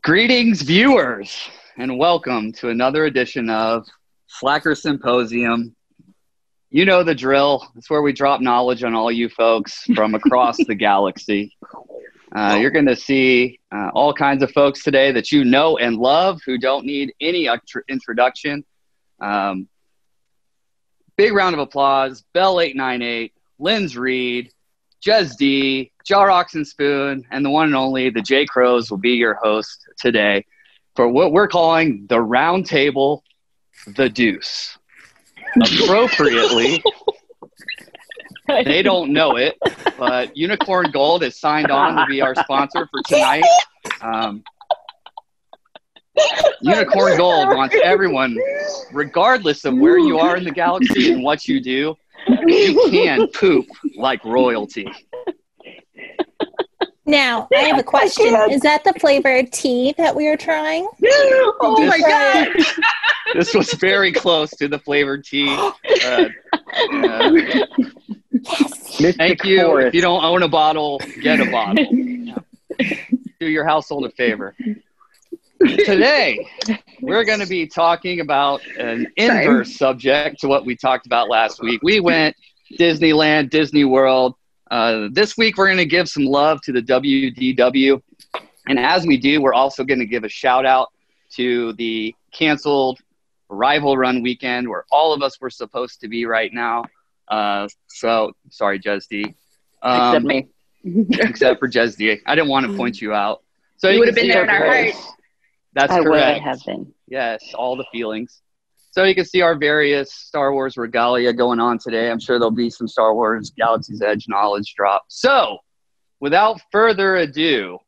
Greetings, viewers, and welcome to another edition of Slacker Symposium. You know the drill. It's where we drop knowledge on all you folks from across the galaxy. You're going to see all kinds of folks today that you know and love who don't need any introduction. Big round of applause. Bell 898, Linz Reed, Jez D, Jarox and Spoon, and the one and only, the JCrowe will be your host today for what we're calling the Round Table, the Deuce. Appropriately, they don't know it, but Unicorn Gold has signed on to be our sponsor for tonight. Unicorn Gold wants everyone, regardless of where you are in the galaxy and what you do, you can poop like royalty. Now, I have a question. Is that the flavored tea that we are trying? Oh my God. This was very close to the flavored tea. Yes. Thank you. If you don't own a bottle, get a bottle. Do your household a favor. Today, we're going to be talking about an inverse subject to what we talked about last week. We went Disneyland, Disney World. This week, we're going to give some love to the WDW. And as we do, we're also going to give a shout out to the canceled Arrival Run weekend where all of us were supposed to be right now. So, sorry, Jez D. Except me. Except for Jez D. I didn't want to point you out. So you would have been there in our hearts. That's I correct. would have been. Yes, all the feelings. So you can see our various Star Wars regalia going on today. I'm sure there'll be some Star Wars Galaxy's Edge knowledge drop. So, without further ado,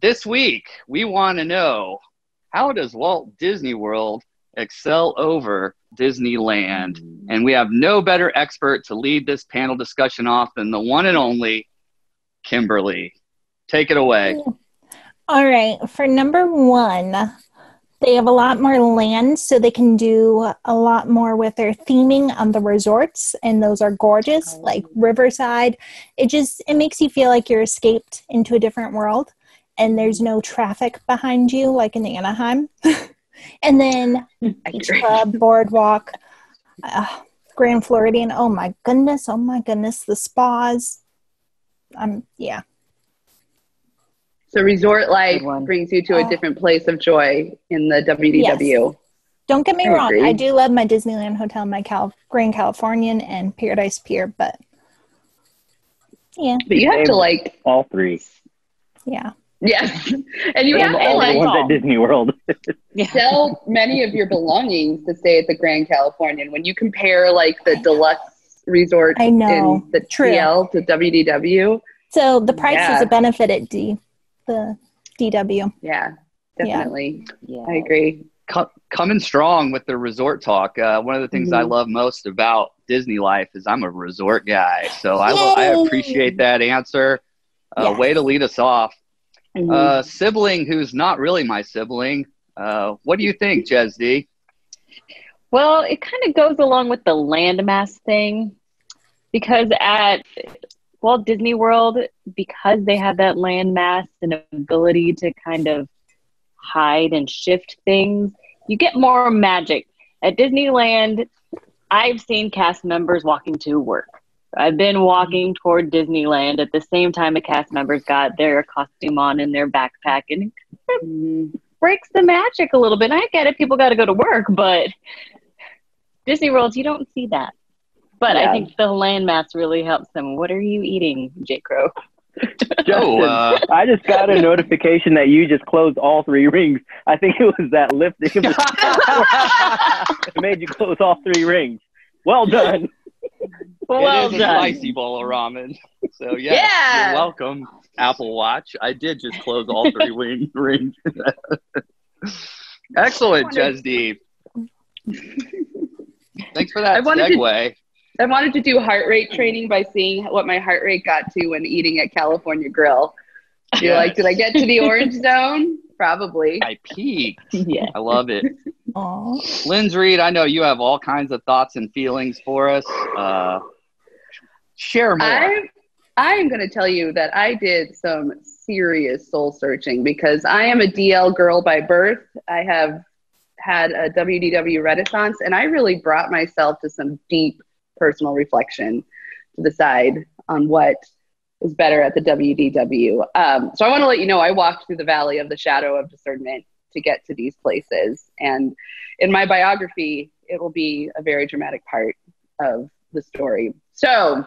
this week we want to know, how does Walt Disney World excel over Disneyland? And we have no better expert to lead this panel discussion off than the one and only Kimberly. Take it away. All right. For number one, they have a lot more land, so they can do a lot more with their theming on the resorts, and those are gorgeous, like Riverside. It makes you feel like you're escaped into a different world, and there's no traffic behind you like in Anaheim. And then Beach Club, Boardwalk, Grand Floridian. Oh my goodness, the spas. Yeah. So resort life brings you to a different place of joy in the WDW. Yes. Don't get me wrong. I do love my Disneyland hotel, my Grand Californian and Paradise Pier, but yeah. But you have to like all three. Yeah. Yes. And you have to all the ones at Disney World. sell many of your belongings to stay at the Grand Californian. When you compare like the deluxe resort in the TL to WDW. So the price is a benefit at the DW. Yeah, definitely. Yeah. I agree. Coming strong with the resort talk. One of the things I love most about Disney life is I'm a resort guy. So I appreciate that answer. Way to lead us off. Sibling who's not really my sibling. What do you think, Jez D? Well, it kind of goes along with the landmass thing, because at Walt Disney World, because they have that landmass and ability to kind of hide and shift things, you get more magic. At Disneyland, I've seen cast members walking to work. I've been walking toward Disneyland at the same time the cast members got their costume on in their backpack, and it breaks the magic a little bit. I get it, people got to go to work, but Disney World, you don't see that. But I think the landmass really helps them. What are you eating, JCrowe? Justin, I just got a notification that you just closed all three rings. I think it was that lifting. It made you close all three rings. Well done. Well done. A spicy bowl of ramen. So you're welcome, Apple Watch. I did just close all three rings. Excellent, Jez D. Thanks for that segue. I wanted to do heart rate training by seeing what my heart rate got to when eating at California Grill. You're like, did I get to the orange zone? Probably. I peaked. Yeah. I love it. Aww. Linz Reed, I know you have all kinds of thoughts and feelings for us. Share more. I'm going to tell you that I did some serious soul searching because I am a DL girl by birth. I have had a WDW renaissance, and I really brought myself to some deep personal reflection to decide on what is better at the WDW. So I want to let you know I walked through the valley of the shadow of discernment to get to these places. And in my biography, it will be a very dramatic part of the story. So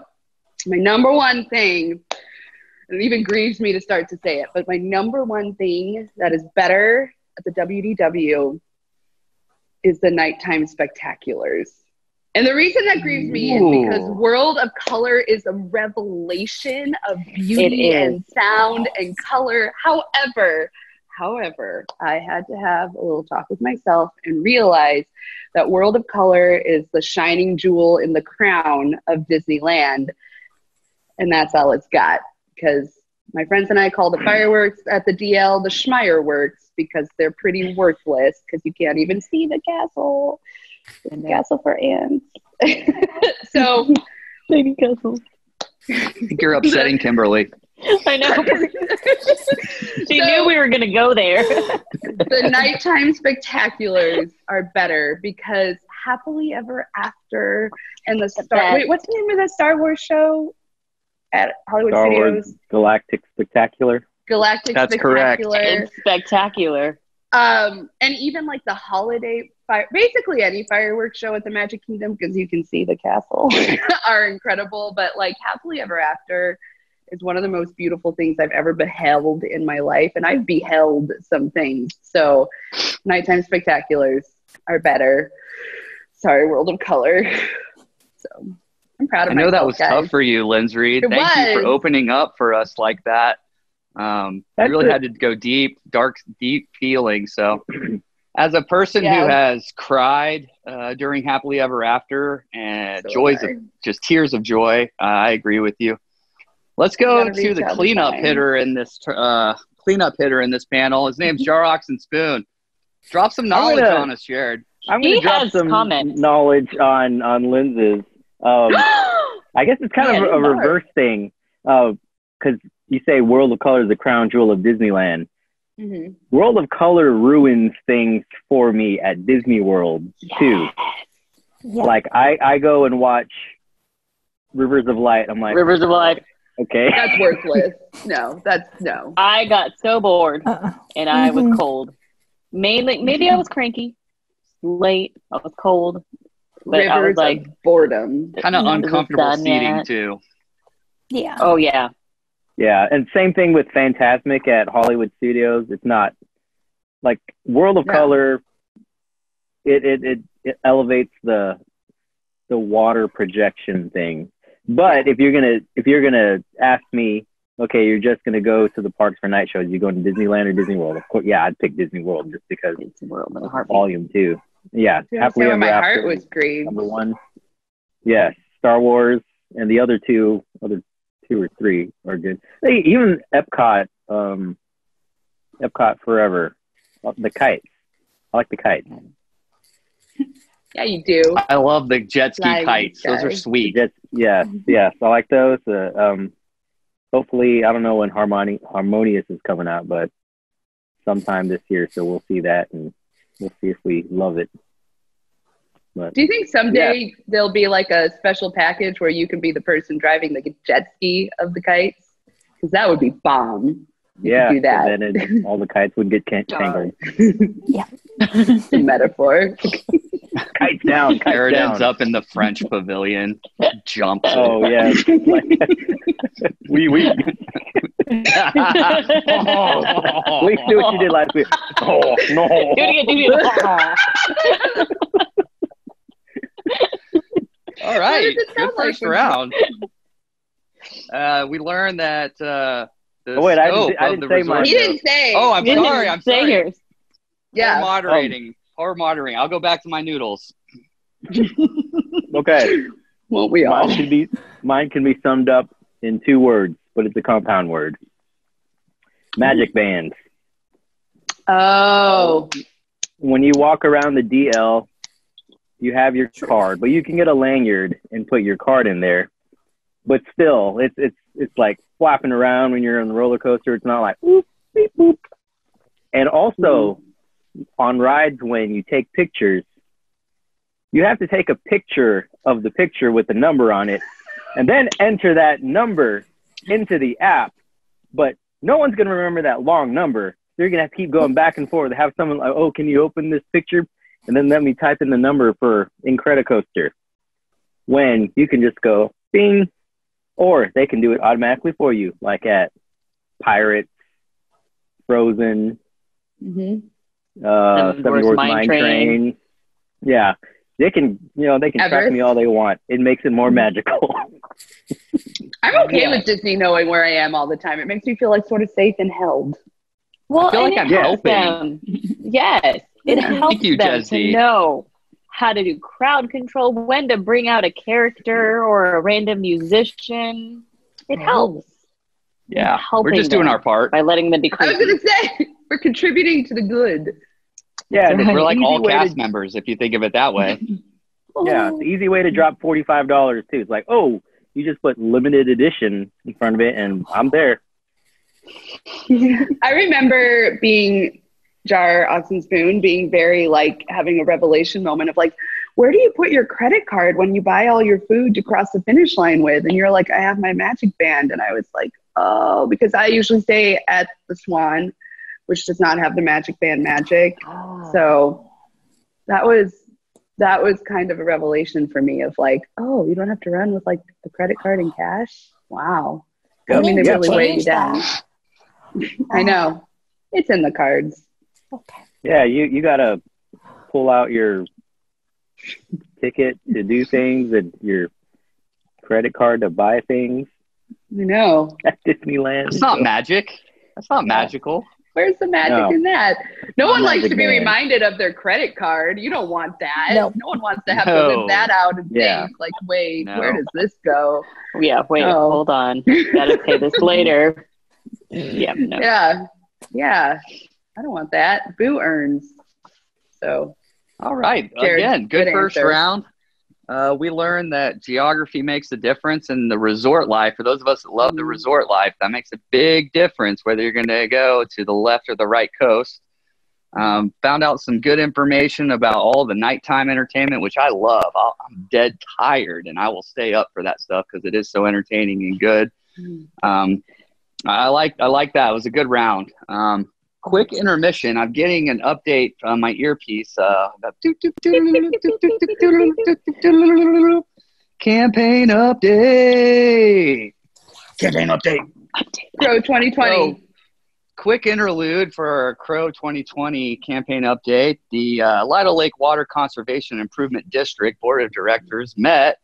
my number one thing, and it even grieves me to start to say it, but my number one thing that is better at the WDW is the nighttime spectaculars. And the reason that grieves me is because World of Color is a revelation of beauty and sound and color. However, I had to have a little talk with myself and realize that World of Color is the shining jewel in the crown of Disneyland. And that's all it's got, because my friends and I call the fireworks at the DL the Schmeierworks, because they're pretty worthless because you can't even see the castle. The castle for ants. So, baby castle. I think you're upsetting Kimberly. I know. She knew we were going to go there. The nighttime spectaculars are better because Happily Ever After and the wait, what's the name of the Star Wars show at Hollywood Star Studios? Wars Galactic Spectacular. That's correct. It's spectacular. And even like the holiday basically any fireworks show at the Magic Kingdom, because you can see the castle, are incredible. But like Happily Ever After is one of the most beautiful things I've ever beheld in my life, and I've beheld some things. So nighttime spectaculars are better. Sorry, World of Color. So I'm proud of myself. I know that was guys. tough for you, Lindsay. Thank you for opening up for us like that. I really had to go deep feeling. So as a person who has cried during Happily Ever After and just tears of joy, I agree with you. Let's go to the cleanup hitter in this panel. His name's Jarox and Spoon. Drop some knowledge on us, Jared. I'm going to drop some knowledge on Lindsay's. I guess it's kind of a reverse thing, because you say World of Color is the crown jewel of Disneyland. Mm-hmm. World of Color ruins things for me at Disney World too. Yeah. Like I go and watch Rivers of Light. I'm like, Rivers of Light. Okay. That's worthless. No. I got so bored and I was cold. Maybe I was cranky. Late. I was cold. But Rivers I was like boredom. Kind of uncomfortable seating too. Yeah. Oh yeah. Yeah, and same thing with Fantasmic at Hollywood Studios. It's not like World of Color. It elevates the water projection thing. But if you're gonna ask me, okay, you're just gonna go to the parks for night shows, you going to Disneyland or Disney World? Of course, I'd pick Disney World just because Disney World volume 2. Yeah, Happily Ever my After, heart was grieved. Number 1. Yes, Star Wars, and the other two or three are good. Even Epcot Forever, the kites. I like the kites. Yeah, you do. I love the jet ski kites. Those are sweet. Yes, I like those. Hopefully, I don't know when Harmonious is coming out, but sometime this year, so we'll see that, and we'll see if we love it. But, do you think someday there'll be like a special package where you can be the person driving the jet ski of the kites? Because that would be bomb. You could do that. And then all the kites would get tangled. Yeah. The metaphor. Kites down. Jared ends up in the French pavilion. Jumps. Oh, yeah. We. At least do what you did last week. Oh, no. Do it again. All right, good first round. We learned that I didn't say mine. You didn't say. Oh, I'm sorry. Yours. Yeah. Poor moderating. I'll go back to my noodles. Okay. Won't we all? Mine can be summed up in 2 words, but it's a compound word. Magic bands. Oh. When you walk around the DL, you have your card, but you can get a lanyard and put your card in there. but still, it's like flapping around when you're on the roller coaster. It's not like whoop, beep, boop. And also on rides, when you take pictures, you have to take a picture of the picture with the number on it, and then enter that number into the app. But no one's going to remember that long number. They're going to have to keep going back and forth. Have someone like, oh, can you open this picture? And then let me type in the number for Incredicoaster. When you can just go bing, or they can do it automatically for you, like at Pirates, Frozen, Seven Dwarfs Mine Train. Yeah. They can track me all they want. It makes it more magical. I'm okay with Disney knowing where I am all the time. It makes me feel like sort of safe and held. Well, I feel like I'm helping. Them. Yes, it helps them to know how to do crowd control, when to bring out a character or a random musician. It helps. Yeah, we're just doing our part by letting them be crazy. I was going to say, we're contributing to the good. Yeah, we're like all cast members, if you think of it that way. Yeah, it's an easy way to drop $45 too. It's like, oh, you just put limited edition in front of it, and I'm there. I remember being Jar Oxen Spoon, being very like having a revelation moment of like, where do you put your credit card when you buy all your food to cross the finish line with? And you're like, I have my magic band. And I was like, oh, because I usually stay at the Swan, which does not have the magic band magic. So that was kind of a revelation for me of like, oh, you don't have to run with like the credit card and cash. Wow. I mean, they really weigh you down. I know. It's in the cards. Okay. Yeah, you got to pull out your ticket to do things and your credit card to buy things. I know. At Disneyland. It's not magic. That's not magical. Where's the magic in that? No one likes to be reminded of their credit card. You don't want that. No one wants to have to live that out and think, like, wait, where does this go? Yeah, wait, hold on. Gotta pay this later. Yeah, no. Yeah. I don't want that. Boo earns. So. All right. Jared, again, good first round. We learned that geography makes a difference in the resort life. For those of us that love the resort life, that makes a big difference whether you're going to go to the left or the right coast. Found out some good information about all the nighttime entertainment, which I love. I'm dead tired, and I will stay up for that stuff because it is so entertaining and good. I like that. It was a good round. Quick intermission. I'm getting an update on my earpiece. Campaign update. Crow 2020. So, quick interlude for our Crow 2020 campaign update. The Lido Lake Water Conservation Improvement District Board of Directors met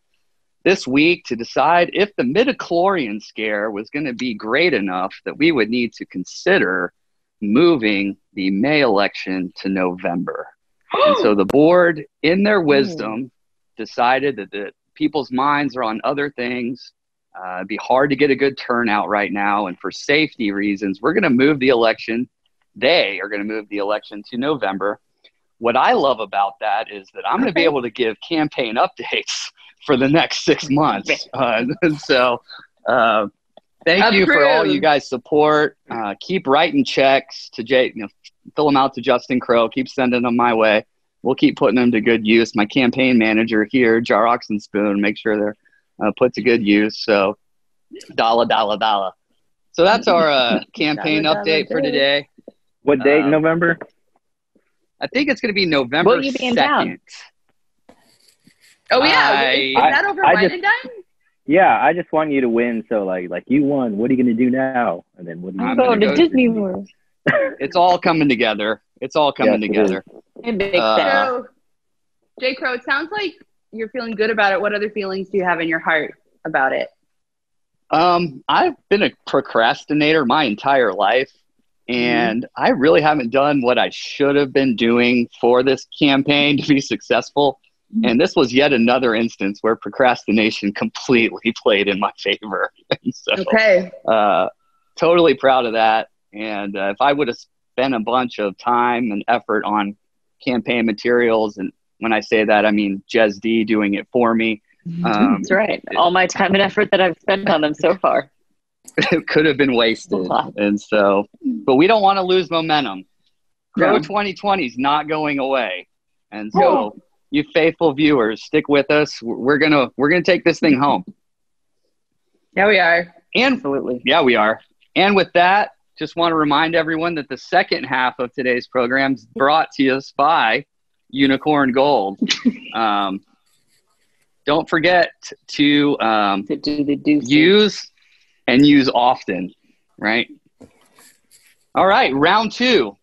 this week to decide if the midichlorian scare was going to be great enough that we would need to consider moving the May election to November. And so the board, in their wisdom, decided that the people's minds are on other things. It'd be hard to get a good turnout right now. And for safety reasons, we're going to move the election. They are going to move the election to November. What I love about that is that I'm going to be able to give campaign updates for the next 6 months. Thank you for all you guys' support. Keep writing checks to fill them out to Justin Crowe. Keep sending them my way. We'll keep putting them to good use. My campaign manager here, Jar Oxen Spoon, make sure they're put to good use. So, dollar. So that's our campaign update for today. What date in November? I think it's going to be November 2nd. Oh, yeah. Is that over Wine and Dine? Yeah, I just want you to win. So, like you won. What are you going to do now? And then what? I'm going to Disney World. It's all coming together. It makes sense. So, JCrowe, it sounds like you're feeling good about it. What other feelings do you have in your heart about it? I've been a procrastinator my entire life, and I really haven't done what I should have been doing for this campaign to be successful. And this was yet another instance where procrastination completely played in my favor. Totally proud of that. And if I would have spent a bunch of time and effort on campaign materials, and when I say that, I mean Jez D doing it for me, That's right. All my time and effort that I've spent on them so far. It could have been wasted. And so, but we don't want to lose momentum. Crowe 2020 is not going away. And so you faithful viewers, stick with us. We're going to take this thing home. Yeah, we are. And absolutely. Yeah, we are. And with that, just want to remind everyone that the second half of today's program is brought to us by Unicorn Gold. Don't forget to use and use often, right? All right, round 2.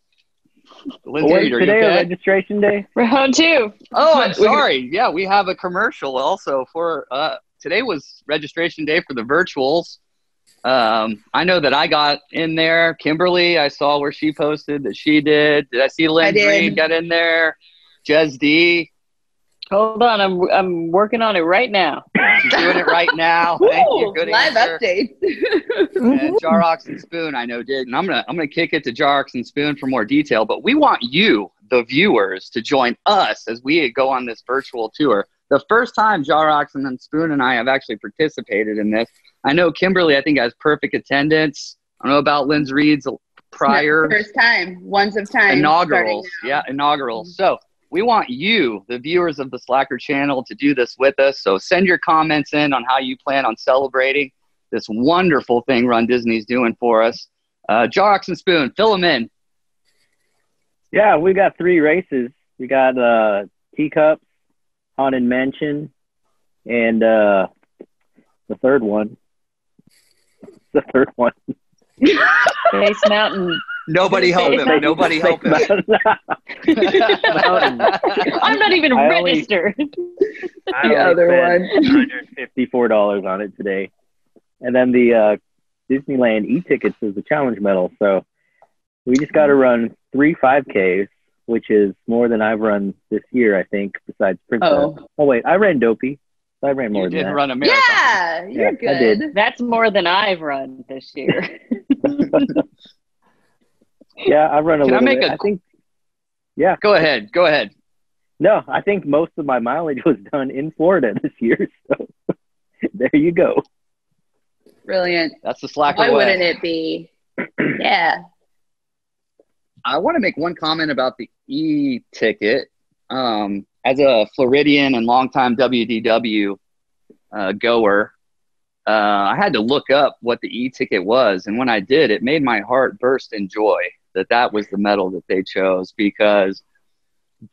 Lindsay, today a registration day? Round 2. Oh, I'm sorry. Yeah, we have a commercial also for today was registration day for the virtuals. I know that I got in there. Kimberly, I saw where she posted that she did. Did I see Lynn Green got in there? Jez D. Hold on, I'm working on it right now. She's doing it right now. Thank you. Good live answer. update. And Jarox and Spoon, I know did. And I'm gonna kick it to Jarox and Spoon for more detail. But we want you, the viewers, to join us as we go on this virtual tour. The first time Jarox and then Spoon and I have actually participated in this. I know Kimberly, I think, has perfect attendance. I don't know about Lynn's Reed's prior. First time, ones of time. Inaugurals. Yeah, inaugurals. So we want you, the viewers of the Slacker channel, to do this with us. So send your comments in on how you plan on celebrating this wonderful thing Run Disney's doing for us. Jarox and Spoon, fill them in. Yeah, we got 3 races. We got Teacups, Haunted Mansion, and the third one. Space Mountain. Nobody help him. Nobody help him. I'm not even registered. The other one. $154 on it today. And then the Disneyland e-tickets is the challenge medal. So we just got to run 3 5Ks, which is more than I've run this year, I think, besides Princess. Oh wait, I ran Dopey. I ran more than that. You did run a marathon. Yeah, you're good. I did. That's more than I've run this year. Yeah, I run a little bit. I think. Yeah. Go ahead. No, I think most of my mileage was done in Florida this year. So there you go. Brilliant. That's the Slacker way. Why wouldn't it be? Yeah. I want to make one comment about the e-ticket. As a Floridian and longtime WDW goer, I had to look up what the e-ticket was. And when I did, it made my heart burst in joy that was the medal that they chose, because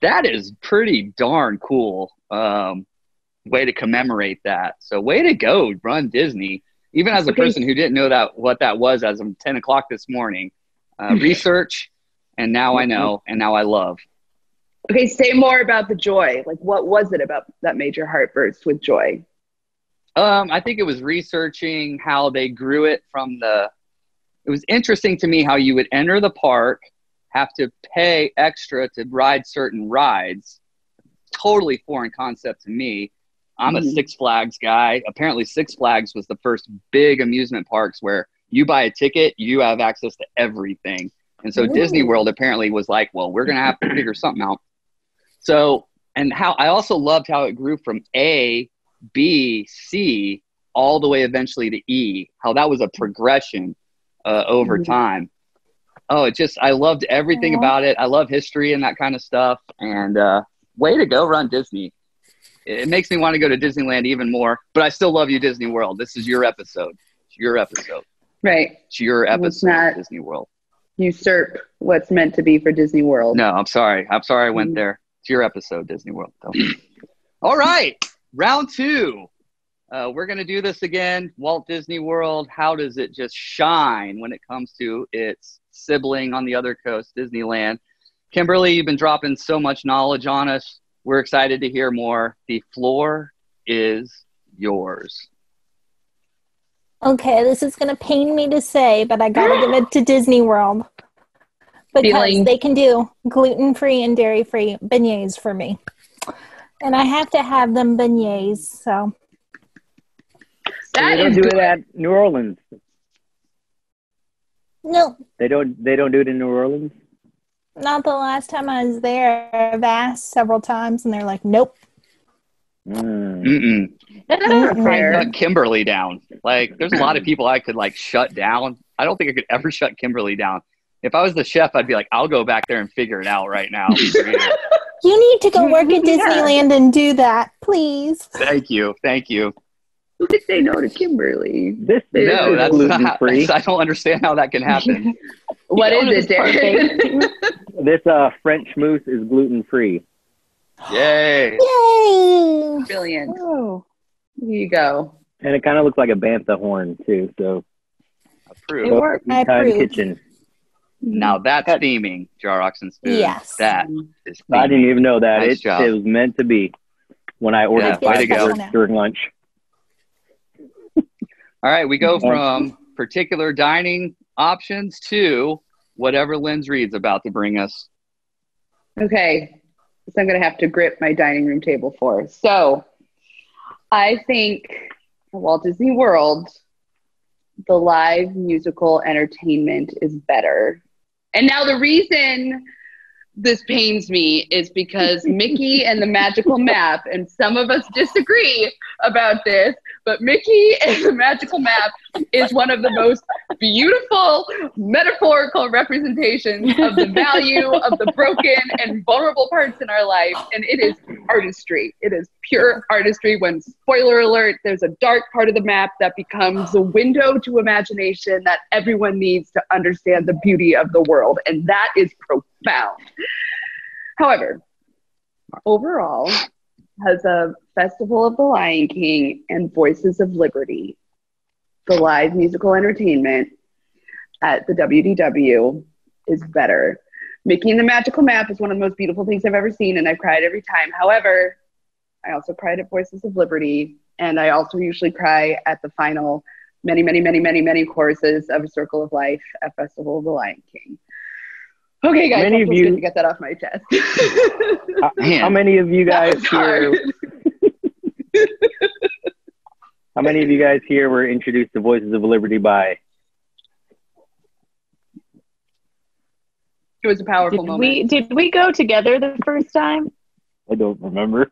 that is pretty darn cool way to commemorate that. So way to go, Run Disney. Even as a person who didn't know what that was as of 10 o'clock this morning, research, and now I know, and now I love. Okay, say more about the joy. Like, what was it about that made your heart burst with joy? I think it was researching how they grew it from it was interesting to me how you would enter the park, have to pay extra to ride certain rides. Totally foreign concept to me. I'm a Six Flags guy. Apparently Six Flags was the first big amusement parks where you buy a ticket, you have access to everything. And so Disney World apparently was like, well, we're going to have to figure something out. So, and how I also loved how it grew from A, B, C, all the way eventually to E, how that was a progression over time. Oh, I loved everything about it. I love history and that kind of stuff. And way to go, Run Disney. It makes me want to go to Disneyland even more, but I still love you, Disney World. This is your episode. It's your episode. Right. It's your episode, Disney World. Usurp what's meant to be for Disney World. No, I'm sorry. I went there. It's your episode, Disney World. All right. Round 2. We're going to do this again. Walt Disney World. How does it just shine when it comes to its sibling on the other coast, Disneyland? Kimberly, you've been dropping so much knowledge on us. We're excited to hear more. The floor is yours. Okay, this is going to pain me to say, but I got to give it to Disney World. Because they can do gluten-free and dairy-free beignets for me. And I have to have them beignets, so. They don't do it at New Orleans. No. They don't do it in New Orleans? Not the last time I was there. I've asked several times, and they're like, nope. That's I'd not fair. shut Kimberly down. Like, there's a lot of people I could like shut down. I don't think I could ever shut Kimberly down. If I was the chef, I'd be like, I'll go back there and figure it out right now. You need to go work at Disneyland and do that, please. Thank you. Who could say no to Kimberly? This No, is that's gluten-free. I don't understand how that can happen. What is it, Darren? This French mousse is gluten-free. Yay. Yay! Brilliant. Oh, Here you go. And it kind of looks like a bantha horn, too. So, Approved. it worked. I Time approve. Kitchen. Now that's theming, Jar Ox and Spoon. Yes. That is theming. I didn't even know that. Nice job. It was meant to be when I ordered Yeah, way to 5 go. desserts during lunch. All right, we go from particular dining options to whatever Lynn's Reed's about to bring us. Okay. So I'm going to have to grip my dining room table for. So I think at Walt Disney World, the live musical entertainment is better. And now the reason this pains me is because Mickey and the Magical Map, and some of us disagree about this, but Mickey and the Magical Map is one of the most beautiful metaphorical representations of the value of the broken and vulnerable parts in our life. And it is artistry. It is pure artistry when, spoiler alert, there's a dark part of the map that becomes a window to imagination that everyone needs to understand the beauty of the world. And that is profound. However, overall, as a Festival of the Lion King and Voices of Liberty, the live musical entertainment at the WDW is better. Mickey and the Magical Map is one of the most beautiful things I've ever seen, and I've cried every time. However, I also cried at Voices of Liberty, and I also usually cry at the final many choruses of A Circle of Life at Festival of the Lion King. Okay, guys, Many it of feels you- good to get that off my chest. How many of you guys That was here? hard. How many of you guys here were introduced to Voices of Liberty by? It was a powerful moment. Did we go together the first time? I don't remember.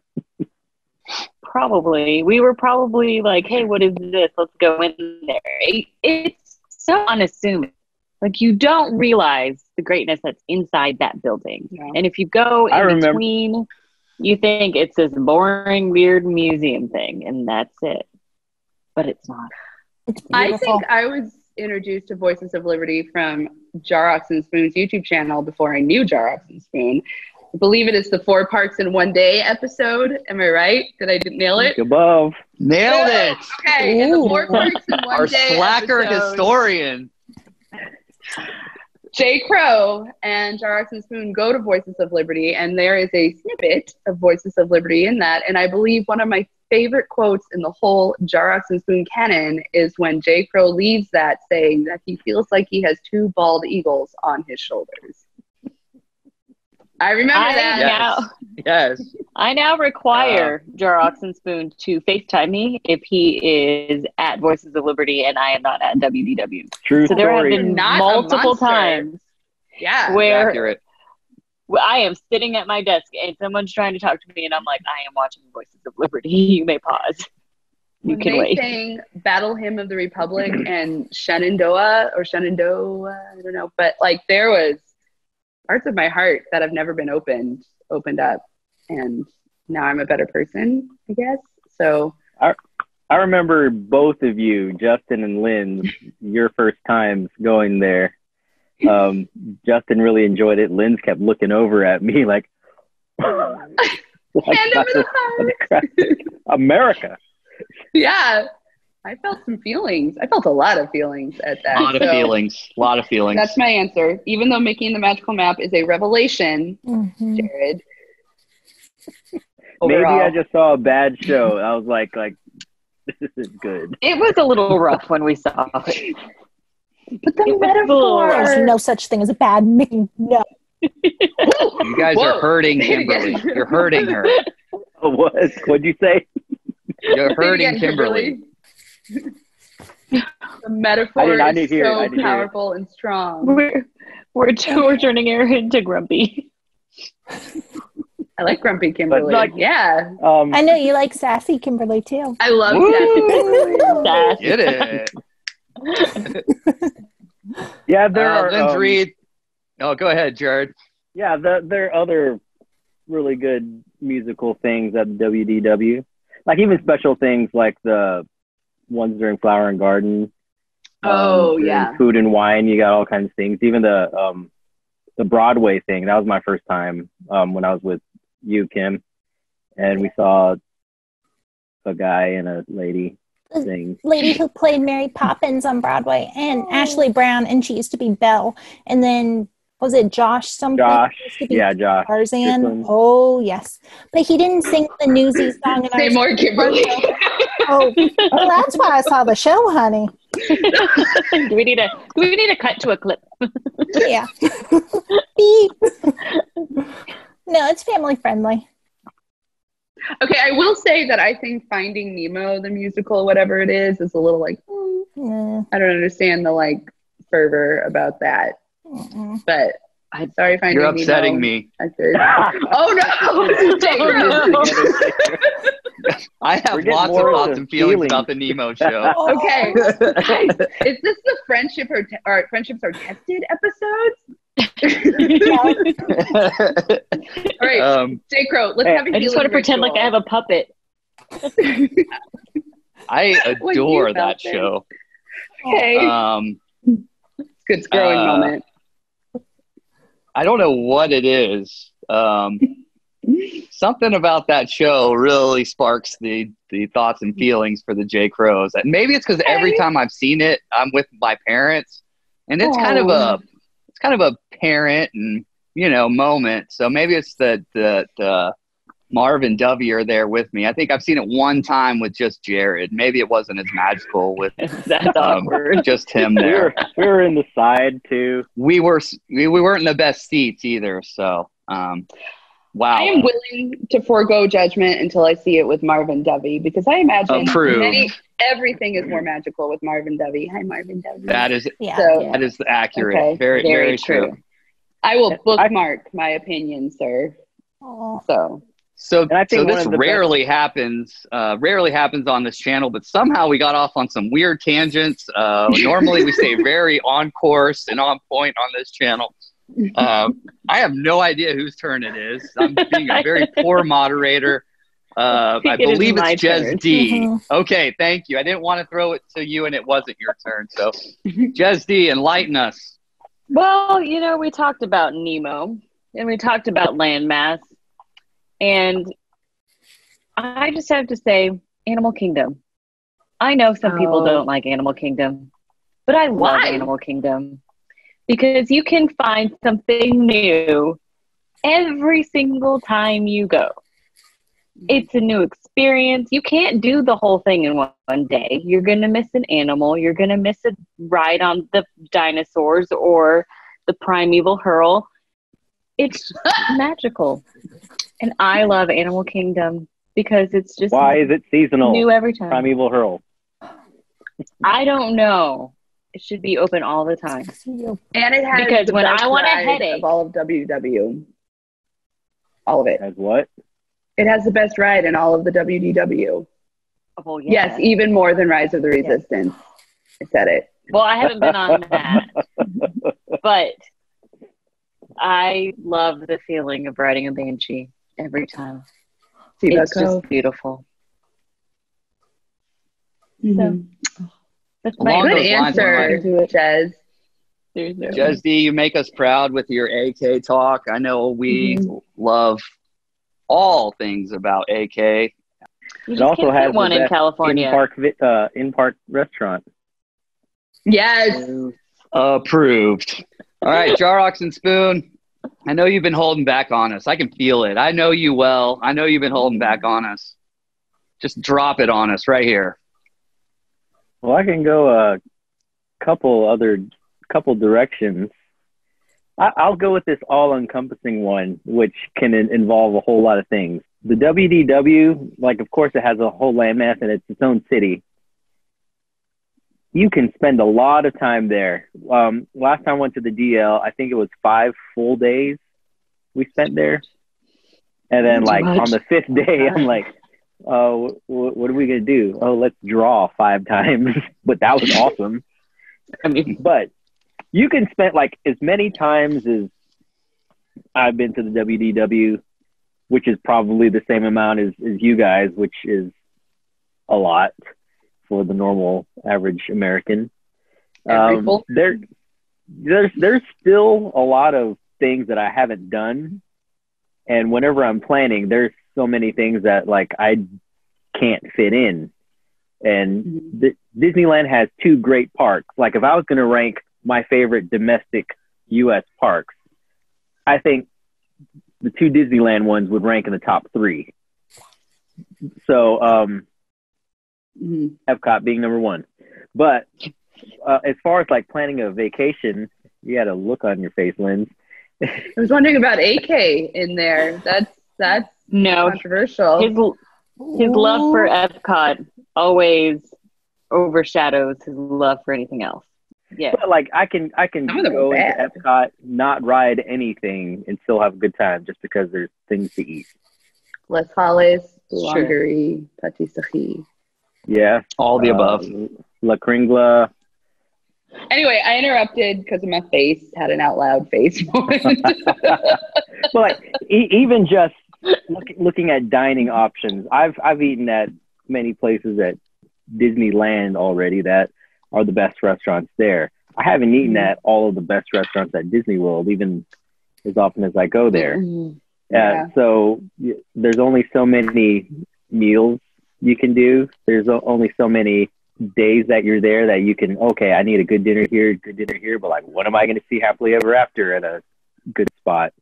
Probably. We were probably like, hey, what is this? Let's go in there. It's so unassuming. Like, you don't realize the greatness that's inside that building. Yeah. And if you go I in remember- between, you think it's this boring, weird museum thing, and that's it. But it's not. It's I beautiful. think I was introduced to Voices of Liberty from Jar Ox and Spoon's YouTube channel before I knew Jar Ox and Spoon. I believe it is the 4 Parks in One Day episode. Am I right? Did I nail it? Above. Nailed it. Okay, in the Ooh. 4 Parks in One Our Day slacker episode, historian. JCrowe and Jar Ox and Spoon go to Voices of Liberty, and there is a snippet of Voices of Liberty in that. And I believe one of my favorite quotes in the whole Jar Ox and Spoon canon is when JCrowe leaves that saying that he feels like he has 2 bald eagles on his shoulders. I remember that. Yes. I now require Jar Ox and Spoon to FaceTime me if he is at Voices of Liberty and I am not at WDW. True So there have story. been Not a multiple monster. times Yeah. where Accurate. I am sitting at my desk and someone's trying to talk to me and I'm like, I am watching Voices of Liberty. You may pause. You When can they wait. sang Battle Hymn of the Republic and Shenandoah, I don't know, but like there was parts of my heart that have never been opened up, and now I'm a better person, I guess. So I remember both of you, Justin and Lynn, your first times going there. Justin really enjoyed it. Lynn kept looking over at me like, hand over the heart. America. Yeah, I felt some feelings. I felt a lot of feelings at that. A lot of So feelings. That's my answer. Even though Mickey and the Magical Map is a revelation, Mhm. Jared. Maybe Overall. I just saw a bad show. I was like, this is good. It was a little rough when we saw it. But the It was a little metaphor. There's no such thing as a bad Mickey. No. You guys Whoa. are hurting Say it Kimberly. again. You're hurting her. What'd you say? You're Say it hurting again, Kimberly. The metaphor I didn't is hear it. I so didn't hear it. powerful and strong. We're turning her into Grumpy. I like Grumpy Kimberly. Like, yeah. I know you like Sassy Kimberly too. I love that. Get it. Yeah, there are. Lynn Reed. Oh, go ahead, Jared. Yeah, there are other really good musical things at the WDW. Like even special things like the ones during Flower and Garden. Yeah. Food and Wine. You got all kinds of things. Even the Broadway thing. That was my first time when I was with you, Kim, and we saw a guy and a lady sing. Lady who played Mary Poppins on Broadway, and Ashley Brown, and she used to be Belle. And then was it Josh something? Josh, Josh. Tarzan. Strickland. Oh yes, but he didn't sing the Newsies song. Say more, Kimberly. Oh, well, that's why I saw the show, honey. Do we need a cut to a clip? Yeah. Beep. No, it's family friendly. Okay, I will say that I think Finding Nemo, the musical, whatever it is a little like, I don't understand the like fervor about that. But I'm sorry, Finding Nemo. You're upsetting me. Oh no! I have lots of thoughts and feelings about the Nemo show. Okay, guys, is this the friendships are tested episodes? All right, JCrowe, let's have a I just want to pretend like I have a puppet. I adore that show. Okay. Good growing moment. I don't know what it is. Something about that show really sparks the thoughts and feelings for the JCrowes. And maybe it's because every time I've seen it, I'm with my parents, and it's kind of a parent and moment. So maybe it's the Marv and Dovey are there with me. I think I've seen it one time with just Jared. Maybe it wasn't as magical with just him there. We were in the side too. We weren't in the best seats either. So wow. I am willing to forego judgment until I see it with Marvin Dovey, because I imagine everything is more magical with Marvin Dovey. Hi, Marvin Dovey. That is that is accurate. Okay. Very, very true. I will bookmark my opinion, sir. So this rarely happens on this channel, but somehow we got off on some weird tangents. Normally we stay very on course and on point on this channel. I have no idea whose turn it is. I'm being a very poor moderator. I believe it's Jez D. Okay, thank you. I didn't want to throw it to you and it wasn't your turn. So Jez D, enlighten us. Well, we talked about Nemo and we talked about landmass. And I just have to say, Animal Kingdom. I know some people don't like Animal Kingdom, but I love Animal Kingdom because you can find something new every single time you go. It's a new experience. You can't do the whole thing in one day. You're going to miss an animal. You're going to miss a ride on the dinosaurs or the primeval hurl. It's magical. And I love Animal Kingdom because it's just why is it seasonal? New every time. Primeval hurl. I don't know. It should be open all the time. And it has because when I want a headache of all of WDW, all of it. Has what? It has the best ride in all of the WDW. Oh yeah. Yes, even more than Rise of the Resistance. I said it. Well, I haven't been on that, but I love the feeling of riding a Banshee every time. It's just beautiful. So, that's my good answer, Jez. Jez D, you make us proud with your AK talk. I know we love all things about AK. It also has one in California. In-park restaurant. Yes. Approved. All right, Jarox and Spoon. I know you've been holding back on us. I can feel it. I know you well. I know you've been holding back on us. Just drop it on us right here. Well, I can go a couple directions. I'll go with this all-encompassing one, which can involve a whole lot of things. The WDW, like, of course, it has a whole landmass and it's its own city. You can spend a lot of time there. Last time I went to the DL, I think it was 5 full days we spent there. And then like on the 5th day, I'm like, oh, what are we going to do? Oh, let's draw 5 times. But that was awesome. I mean, but you can spend like as many times as I've been to the WDW, which is probably the same amount as you guys, which is a lot for the normal average American. There's still a lot of things that I haven't done. And whenever I'm planning, there's so many things that like I can't fit in. And Disneyland has 2 great parks. Like if I was going to rank my favorite domestic U.S. parks, I think the 2 Disneyland ones would rank in the top 3. So Epcot being number 1. But as far as like planning a vacation, you had a look on your face, Lynn. I was wondering about AK in there. That's controversial. His love for Epcot always overshadows his love for anything else. Yeah, but like I can go into Epcot, not ride anything, and still have a good time just because there's things to eat. Les Halles, Boulangerie, Pâtisserie. Yeah, all the above. La Kringla. Anyway, I interrupted because of my face. Had an out loud face moment. Well, like, even just looking at dining options, I've eaten at many places at Disneyland already that are the best restaurants there. I haven't eaten at all of the best restaurants at Disney World, even as often as I go there. So there's only so many meals you can do. There's only so many days that you're there that you can, okay, I need a good dinner here, but like, what am I going to see happily ever after at a good spot?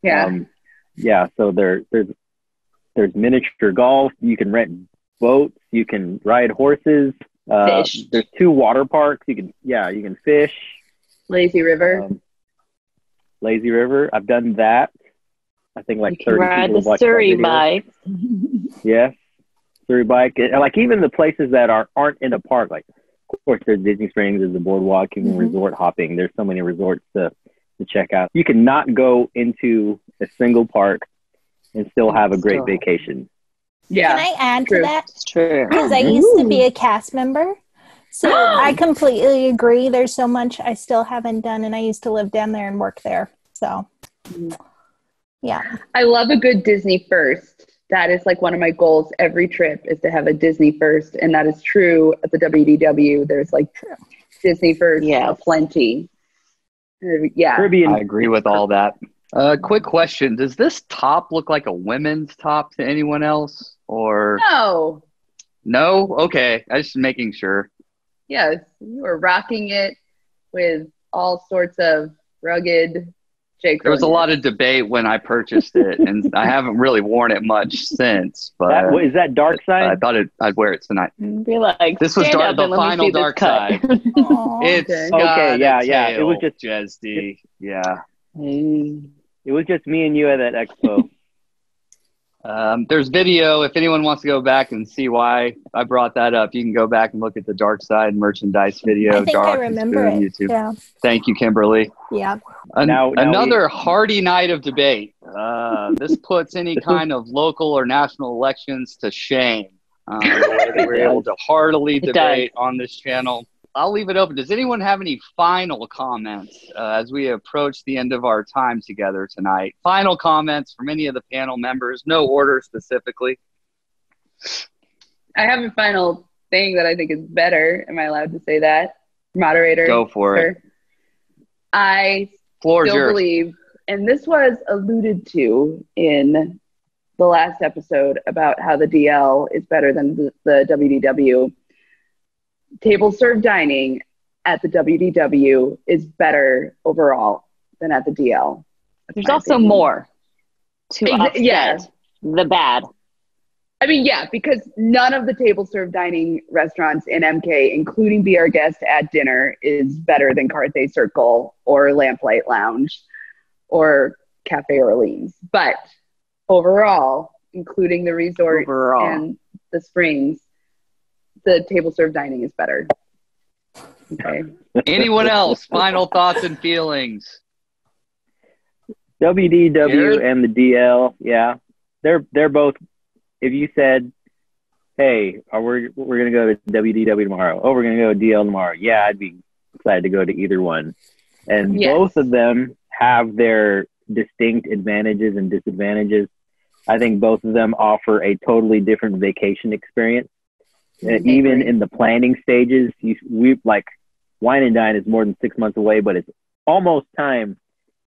So there's miniature golf. You can rent boats. You can ride horses. Fish. There's 2 water parks. You can fish. Lazy River. Lazy River. I've done that. I think like 30 ride people the watched Surrey that bike. Yes. Surrey bike. And like even the places that aren't in a park, like of course there's Disney Springs, there's the boardwalk, even resort hopping. There's so many resorts to check out. You can not go into a single park and still have a great vacation. Yeah. Can I add to that? It's true. Because I used to be a cast member. So I completely agree. There's so much I still haven't done, and I used to live down there and work there. So, yeah. I love a good Disney first. That is like one of my goals every trip is to have a Disney first. And that is true at the WDW. There's like Disney first plenty. Yeah. Caribbean. I agree with all that. Quick question. Does this top look like a women's top to anyone else? Or No? Okay. I was just making sure. Yes. You were rocking it with all sorts of rugged JCrowe. There was a lot of debate when I purchased it, and I haven't really worn it much since. But is that dark side? I thought I'd wear it tonight. Be like, this was the final dark side. It's okay. Yeah. It was just Jesdy. Yeah. It was just me and you at that expo. There's video. If anyone wants to go back and see why I brought that up, you can go back and look at the Dark Side merchandise video. I think I remember it. YouTube. Yeah. Thank you, Kimberly. Yeah. Another hearty night of debate. This puts any kind of local or national elections to shame. We're able to heartily debate on this channel. I'll leave it open. Does anyone have any final comments as we approach the end of our time together tonight? Final comments from any of the panel members, no order specifically. I have a final thing that I think is better. Am I allowed to say that? Moderator? Go for it. I still believe, and this was alluded to in the last episode about how the DL is better than the WDW. Table served dining at the WDW is better overall than at the DL. There's also more to offset the bad. I mean, yeah, because none of the table served dining restaurants in MK, including Be Our Guest at Dinner, is better than Carthay Circle or Lamplight Lounge or Cafe Orleans. But overall, including the resort and the Springs, the table served dining is better. Okay. Anyone else? Final thoughts and feelings? WDW and the DL, yeah. they're both. If you said, "Hey, we're gonna go to WDW tomorrow," "Oh, we're gonna go to DL tomorrow," yeah, I'd be excited to go to either one. And both of them have their distinct advantages and disadvantages. I think both of them offer a totally different vacation experience. Even in the planning stages, we like Wine and Dine is more than 6 months away, but it's almost time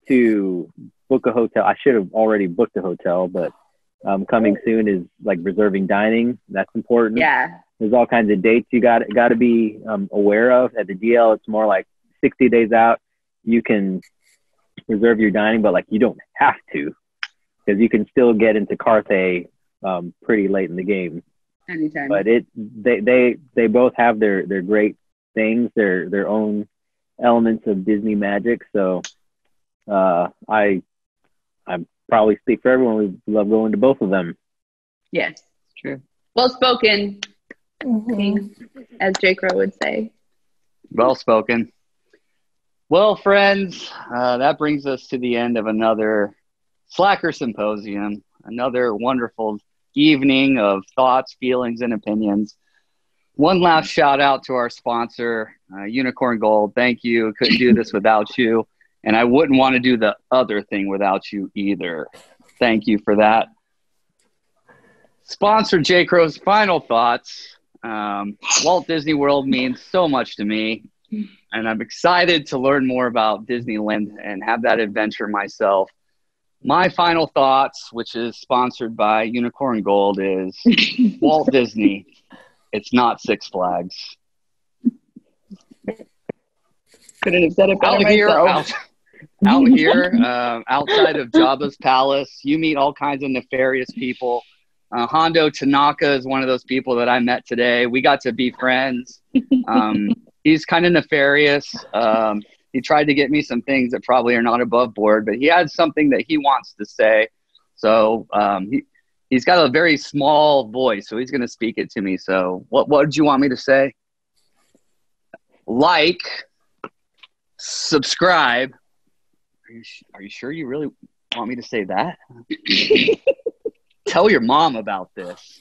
to book a hotel. I should have already booked a hotel, but coming soon is like reserving dining. That's important. Yeah. There's all kinds of dates you got to be aware of. At the DL, it's more like 60 days out. You can reserve your dining, but like you don't have to, because you can still get into Carthay pretty late in the game. Anytime. But they both have their great things, their own elements of Disney magic. So I probably speak for everyone. We love going to both of them. Yes, true. Well spoken, as JCrowe would say. Well spoken. Well, friends, that brings us to the end of another Slacker Symposium, another wonderful evening of thoughts, feelings, and opinions. One last shout out to our sponsor, Unicorn Gold. Thank you. Couldn't do this without you. And I wouldn't want to do the other thing without you either. Thank you for that. Sponsor JCrowe's final thoughts. Walt Disney World means so much to me. And I'm excited to learn more about Disneyland and have that adventure myself. My final thoughts, which is sponsored by Unicorn Gold, is Walt Disney. It's not Six Flags. Couldn't have said it better myself. Out here, outside of Jabba's palace, you meet all kinds of nefarious people. Hondo Tanaka is one of those people that I met today. We got to be friends. He's kind of nefarious. He tried to get me some things that probably are not above board, but he had something that he wants to say. So he's got a very small voice, so he's going to speak it to me. So what did you want me to say? Like, subscribe. Are you sure you really want me to say that? Tell your mom about this.